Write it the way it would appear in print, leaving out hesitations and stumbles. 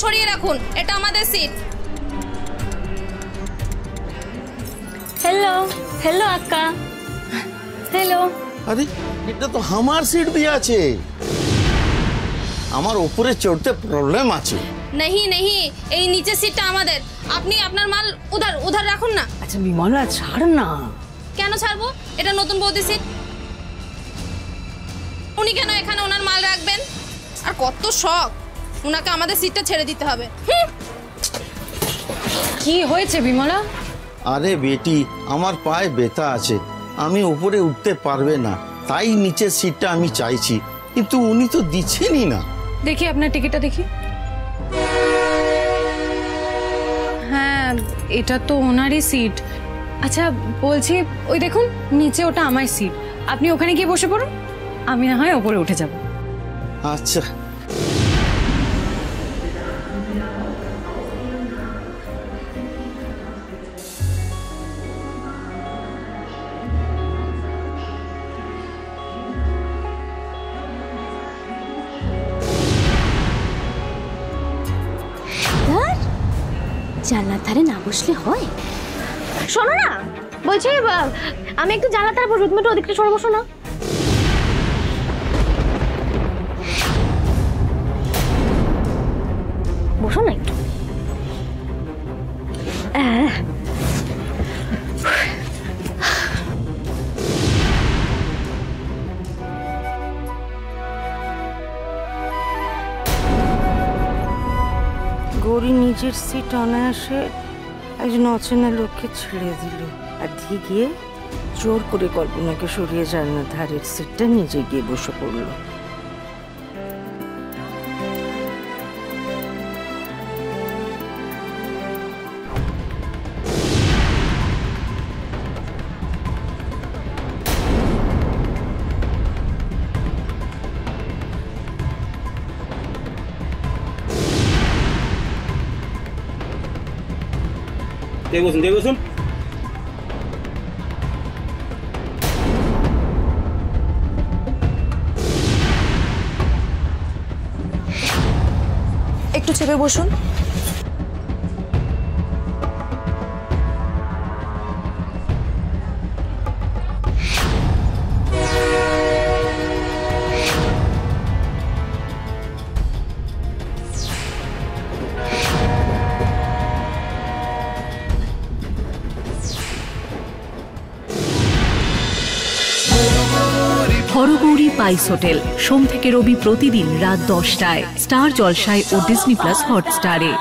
সরিয়ে রাখুন, এটা আমাদের সিট। हेलो हेलो अक्का हेलो। अरे এটা তো আমার সিট भी আছে, আমার উপরে চড়তে প্রবলেম আছে। नहीं नहीं, এই নিচে সিটটা আমাদের, আপনি আপনার মাল উধার উধার রাখুন না। আচ্ছা বিমলা ছাড় না। কেন ছাড়বো? এটা নতুন বৌদি সিট, উনি কেন এখানে ওনার মাল রাখবেন? আর কত শখ উনাকে আমাদের সিটটা ছেড়ে দিতে হবে। কি হয়েছে বিমলা? আরে বেটি, আমার পায়ে ব্যথা আছে, আমি উপরে উঠতে পারবে না, তাই নিচের সিটটা আমি চাইছি, কিন্তু উনি তো দিচ্ছেনই না। দেখি আপনার টিকিটটা দেখি। হ্যাঁ এটা তো ওনারই সিট। আচ্ছা বলছি, ওই দেখুন নিচে ওটা আমার সিট, আপনি ওখানে গিয়ে বসে পড়ুন, আমি না হয় ওপরে উঠে যাব। আচ্ছা জানলার ধারে না বসলে হয়? শোনো না, বলছি আমি একটু জানলার ধারে বসবো, তুমি একটু ওদিকটা সরে বসো না। বসো না একটু। গৌরী নিজের সিট অনায়াসে একজন অচেনা লোককে ছেড়ে দিল, আর দিয়ে গিয়ে জোর করে কল্পনাকে সরিয়ে জানলার ধারের সিটটা নিজে গিয়ে বসে পড়ল। বসুন। একটু চেপে বসুন। হরগৌরী পাইস হোটেল, সোম থেকে রবি প্রতিদিন রাত 10টায় স্টার জলসায় ও ডিজনি প্লাস হটস্টারে।